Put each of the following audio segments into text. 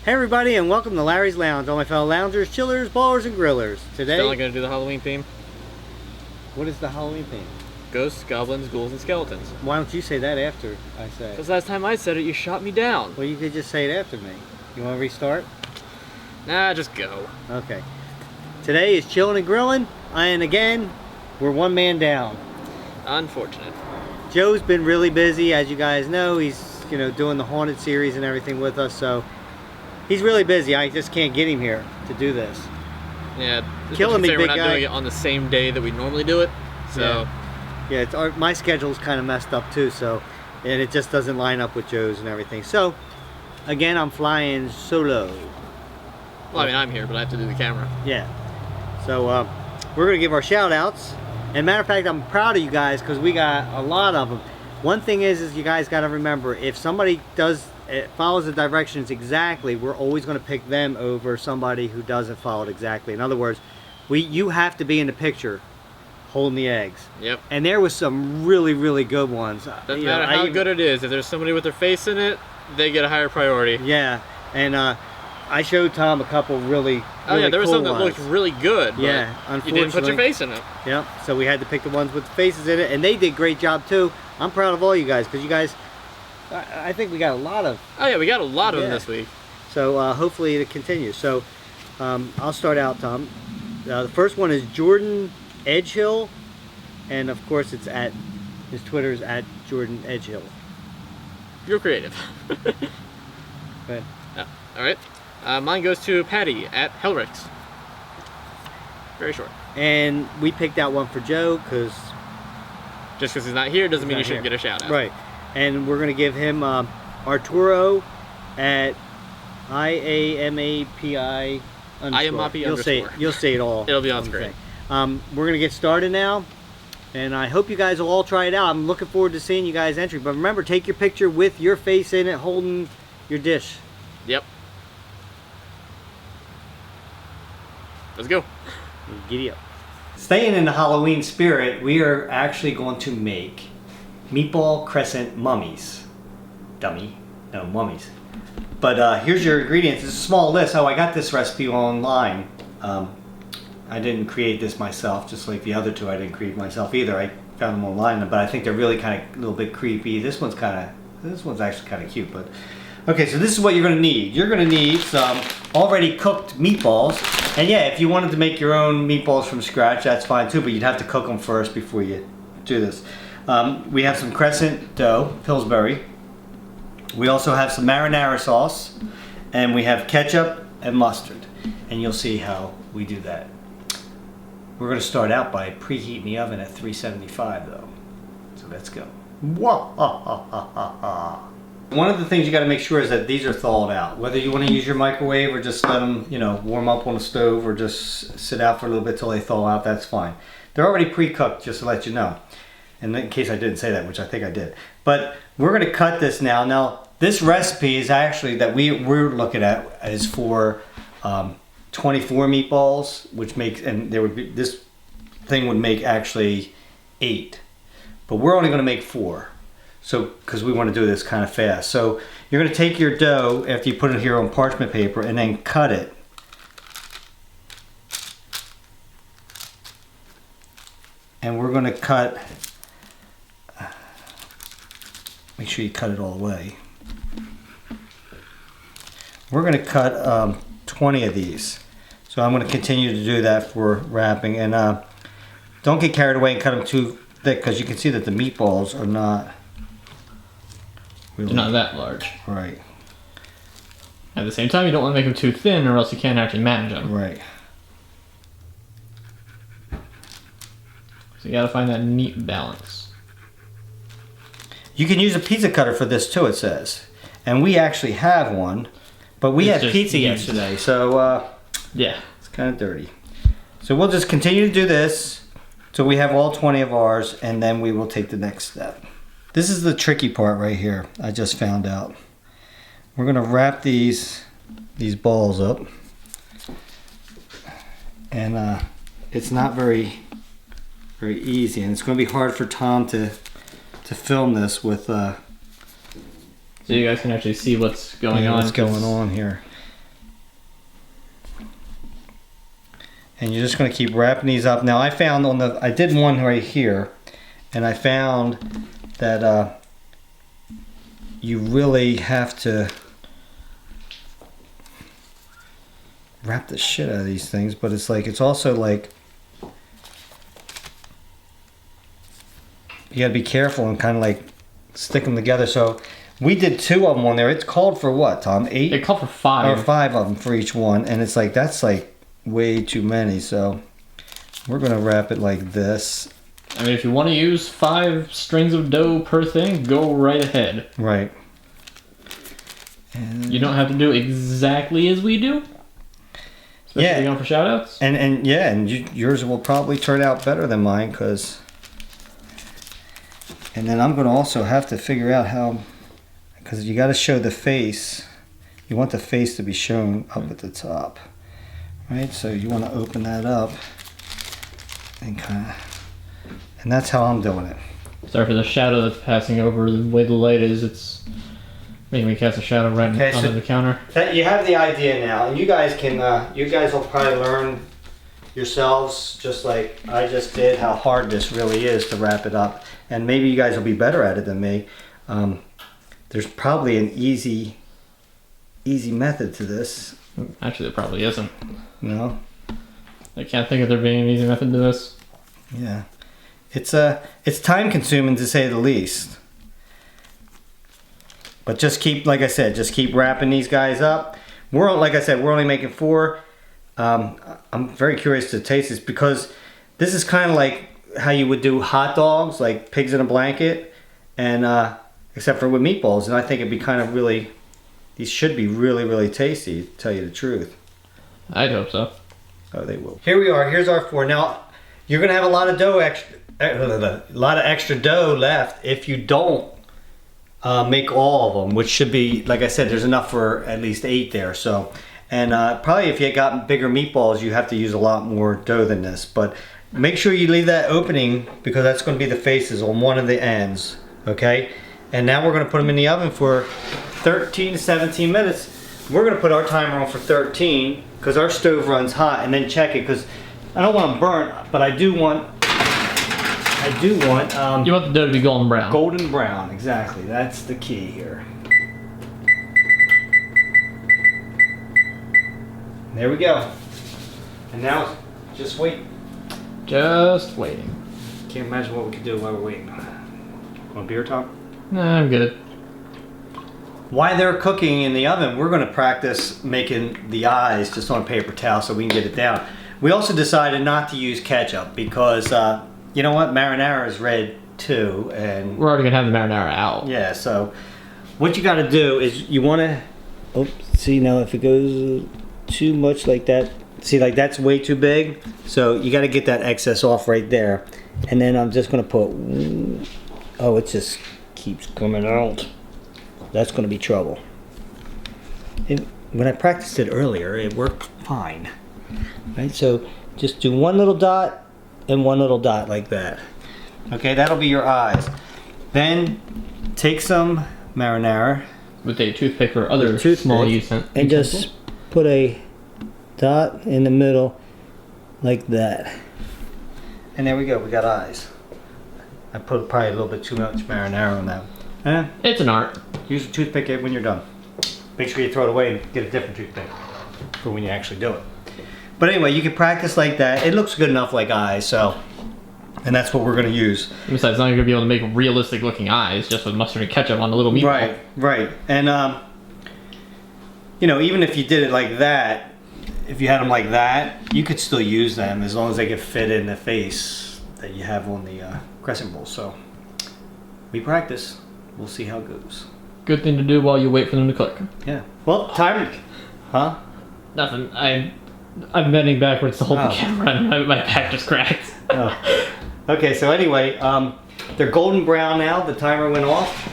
Hey everybody, and welcome to Larry's Lounge, all my fellow loungers, chillers, ballers, and grillers. Today, Still not gonna do the Halloween theme? what is the Halloween theme? Ghosts, goblins, ghouls, and skeletons. Why don't you say that after I say it? Because last time I said it, you shot me down. Well, you could just say it after me. You want to restart? Nah, just go. Okay. Today is chilling and grilling, and again, we're one man down. Unfortunate. Joe's been really busy, as you guys know. He's, doing the Haunted series and everything with us, so he's really busy. I just can't get him here to do this. Yeah, Killing me, we're big not guy. doing it on the same day that we normally do it, so... Yeah, my schedule's kind of messed up too, and it just doesn't line up with Joe's and everything. So, again, I'm flying solo. Well, I mean, I'm here, but I have to do the camera. Yeah. So, we're going to give our shout outs. And matter of fact, I'm proud of you guys because we got a lot of them. One thing is you guys got to remember, if somebody follows the directions exactly, we're always going to pick them over somebody who doesn't follow it exactly. In other words, you have to be in the picture holding the eggs. Yep. And there was some really, really good ones. Doesn't matter how good it is. If there's somebody with their face in it, they get a higher priority. Yeah. And I showed Tom a couple really Oh yeah, there was cool some that looked really good. But yeah, unfortunately. you didn't put your face in it. Yep. So we had to pick the ones with the faces in it, and they did a great job too. I'm proud of all you guys because you guys, I think we got a lot of. Oh yeah, we got a lot of them this week. So hopefully it continues. So I'll start out, Tom. The first one is Jordan Edgehill, and of course his Twitter is at Jordan Edgehill. You're creative. Good. Oh, all right. Mine goes to Patty at Hellrix. Very short. And we picked out one for Joe because just because he's not here doesn't mean you shouldn't get a shout out. Right. And we're gonna give him Arturo at IAMAPI. IAMAPI_. You'll see it all. It'll be on screen. We're gonna get started now, and I hope you guys will all try it out. I'm looking forward to seeing you guys entry. But remember, take your picture with your face in it, holding your dish. Yep. Let's go. Giddy up. Staying in the Halloween spirit, we are actually going to make meatball crescent mummies. Dummy. No, mummies. But here's your ingredients. It's a small list. Oh, I got this recipe online. I didn't create this myself, just like the other two I didn't create myself either. I found them online, but I think they're really kind of a little bit creepy. This one's actually kind of cute. But okay, so this is what you're going to need. You're going to need some already cooked meatballs. And yeah, if you wanted to make your own meatballs from scratch, that's fine too, but you'd have to cook them first before you do this. We have some crescent dough, Pillsbury. We also have some marinara sauce, and we have ketchup and mustard. And you'll see how we do that. We're going to start out by preheating the oven at 375 though. So let's go. One of the things you got to make sure is that these are thawed out. Whether you want to use your microwave or just let them, warm up on the stove or just sit out for a little bit till they thaw out, that's fine. They're already pre-cooked, just to let you know. And in case I didn't say that, which I think I did. But we're going to cut this now. Now, this recipe is actually that we're looking at is for 24 meatballs, which makes, and there would be, this thing would make actually 8. But we're only going to make 4. So, because we want to do this kind of fast. So, you're going to take your dough after you put it here on parchment paper and then cut it. And we're going to cut, make sure you cut it all the way. We're going to cut 20 of these. So I'm going to continue to do that for wrapping. And don't get carried away and cut them too thick because you can see that the meatballs are not really, they're not that large. Right. At the same time, you don't want to make them too thin or else you can't actually manage them. Right. So you got to find that neat balance. You can use a pizza cutter for this too, it says. And we actually have one, but we had pizza yesterday, so yeah, it's kind of dirty. So we'll just continue to do this till we have all 20 of ours, and then we will take the next step. This is the tricky part right here, I just found out. We're going to wrap these balls up. And it's not very easy, and it's going to be hard for Tom to film this with so you guys can actually see what's going on. What's going on here. And you're just going to keep wrapping these up. Now I found I did one right here, and I found that you really have to wrap the shit out of these things, but it's also like you gotta be careful and kind of like stick them together. So we did 2 of them on there. It's called for what, Tom? 8? It called for 5. Or 5 of them for each one, and it's like that's like way too many. So we're gonna wrap it like this. I mean, if you want to use 5 strings of dough per thing, go right ahead. Right. And you don't have to do exactly as we do. Especially going for shoutouts. And yours will probably turn out better than mine, and then I'm gonna also have to figure out how, because you got to show the face. You want the face to be shown up at the top, right? So you want to open that up and and that's how I'm doing it. Sorry for the shadow that's passing over. The way the light is, it's making me cast a shadow right onto the counter. You have the idea now, and you guys will probably learn yourselves, just like I just did, how hard this really is to wrap it up. And maybe you guys will be better at it than me. There's probably an easy method to this. Actually, there probably isn't. No? I can't think of there being an easy method to this. Yeah. It's time consuming to say the least. But just keep, like I said, just keep wrapping these guys up. Like I said, we're only making 4. I'm very curious to taste this, because this is kind of like how you would do hot dogs, like pigs in a blanket, and except for with meatballs. And I think it'd be kind of really, these should be really, really tasty, to tell you the truth. I'd hope so. Oh, they will. Here we are. Here's our 4. Now, you're gonna have a lot of extra dough left if you don't make all of them, which should be, like I said, there's enough for at least 8 there. So, and probably if you got bigger meatballs, you have to use a lot more dough than this. But make sure you leave that opening, because that's going to be the faces on one of the ends. Okay. And now we're going to put them in the oven for 13 to 17 minutes. We're going to put our timer on for 13 because our stove runs hot, and then check it, because I don't want them burnt, but I do want. You want the dough to be golden brown. Golden brown, exactly. That's the key here. There we go. And now, just wait. Just waiting. Can't imagine what we could do while we're waiting. Want a beer, Tom? Nah, I'm good. While they're cooking in the oven, we're going to practice making the eyes just on a paper towel so we can get it down. We also decided not to use ketchup because, you know what, marinara is red too, and we're already going to have the marinara out. Yeah, so what you got to do is you want to, see now if it goes too much like that, see, like that's way too big, so you got to get that excess off right there. And then I'm just going to put, it just keeps coming out. That's going to be trouble. When I practiced it earlier, it worked fine. Right, so just do one little dot and one little dot like that. Okay, that'll be your eyes. Then take some marinara with a toothpick or other small utensil, and just put a dot in the middle like that. And there we go, we got eyes. I put probably a little bit too much marinara on that. It's an art. Use a toothpick when you're done. Make sure you throw it away and get a different toothpick for when you actually do it. But anyway, you can practice like that. It looks good enough like eyes, so, and that's what we're going to use. Besides, now you're going to be able to make realistic looking eyes just with mustard and ketchup on a little meatball. Right. And, you know, even if you did it like that, if you had them like that, you could still use them as long as they could fit in the face that you have on the crescent bowl. So, we practice. We'll see how it goes. Good thing to do while you wait for them to cook. Yeah. Well, time. Huh? Nothing. I'm bending backwards to hold the camera and my back just cracked. Okay, so anyway, they're golden brown now. The timer went off.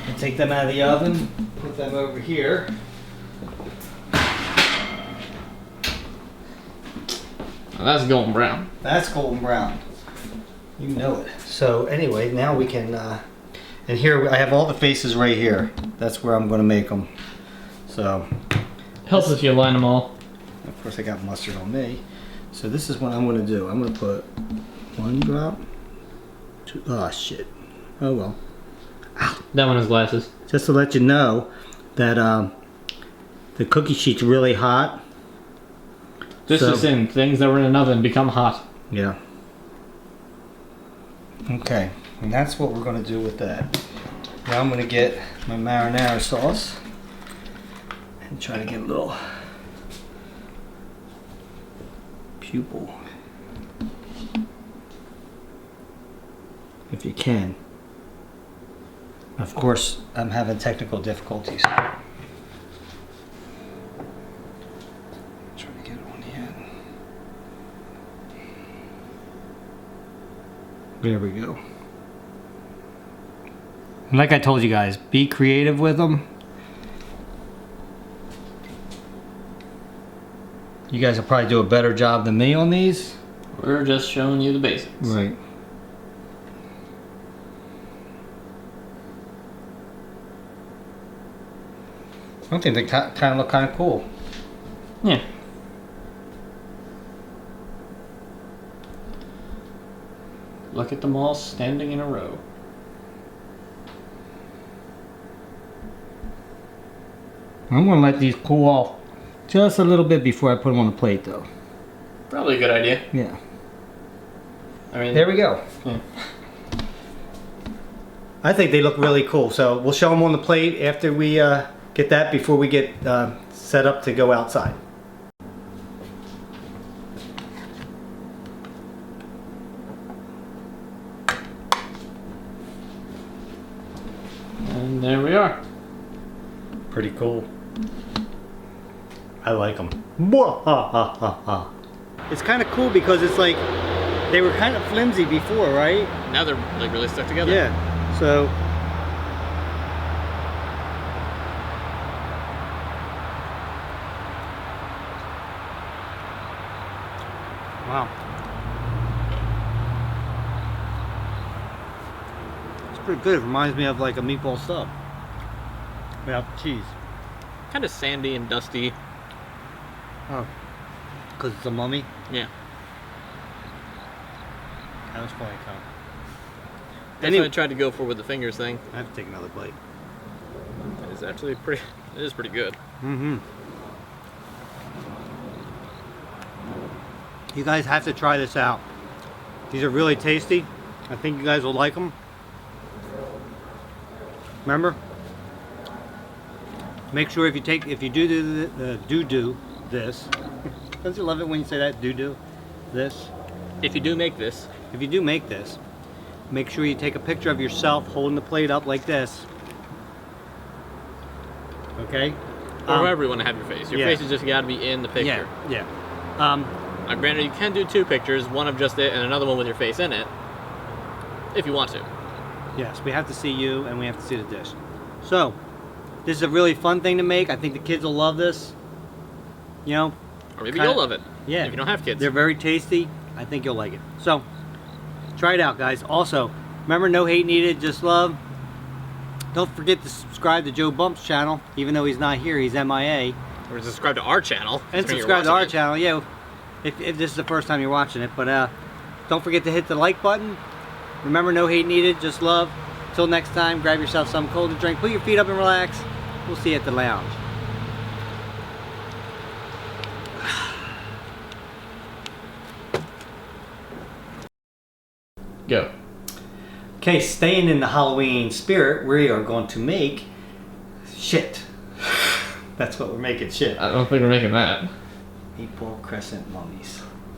I'll take them out of the oven, put them over here. Well, that's golden brown. That's golden brown. You know it. So anyway, now we can, and here I have all the faces right here. That's where I'm going to make them. So helps if you line them all. Of course, I got mustard on me. So this is what I'm going to do. I'm going to put 1 drop. 2. Oh shit. Oh well. Ow. That one has glasses. Just to let you know that the cookie sheet's really hot. This is in things that were in an oven become hot. Yeah. Okay, and that's what we're going to do with that. Now I'm going to get my marinara sauce and try to get a little pupil, if you can. Of course, I'm having technical difficulties. Trying to get it on the end. There we go. And like I told you guys, be creative with them. You guys will probably do a better job than me on these. We're just showing you the basics. Right. I think they kind of look kind of cool. Yeah. Look at them all standing in a row. I'm going to let these cool off just a little bit before I put them on the plate, though. Probably a good idea. Yeah. I mean, there we go. Yeah. I think they look really cool. So we'll show them on the plate after we get that, before we get set up to go outside. And there we are. Pretty cool. I like them. It's kind of cool because it's like they were kind of flimsy before, right? Now they're like really stuck together. Yeah. So wow. It's pretty good. It reminds me of like a meatball sub without the cheese. Kind of sandy and dusty. Oh, because it's a mummy? Yeah. That was funny, Tom. That's what I tried to go for with the fingers thing. I have to take another bite. It's actually pretty, it is pretty good. Mm-hmm. You guys have to try this out. These are really tasty. I think you guys will like them. Remember? Make sure if you do this. Don't you love it when you say that? This. If you do make this. If you do make this, make sure you take a picture of yourself holding the plate up like this. Okay? Or wherever you want to have your face. Your yeah. face has just got to be in the picture. Yeah. Now, granted, you can do 2 pictures, one of just it and another one with your face in it, if you want to. Yes, we have to see you and we have to see the dish. So, this is a really fun thing to make. I think the kids will love this. You know? Or maybe you'll love it. Yeah. If you don't have kids. They're very tasty. I think you'll like it. So, try it out, guys. Also, remember, no hate needed, just love. Don't forget to subscribe to Joe Bump's channel. Even though he's not here, he's MIA. Or subscribe to our channel. And subscribe to our channel, yeah. If this is the first time you're watching it. But don't forget to hit the like button. Remember, no hate needed, just love. Until next time, grab yourself something cold to drink. Put your feet up and relax. We'll see you at the lounge. Go. Okay, staying in the Halloween spirit, we are going to make shit. That's what we're making, shit. I don't think we're making that. Meatball crescent mummies.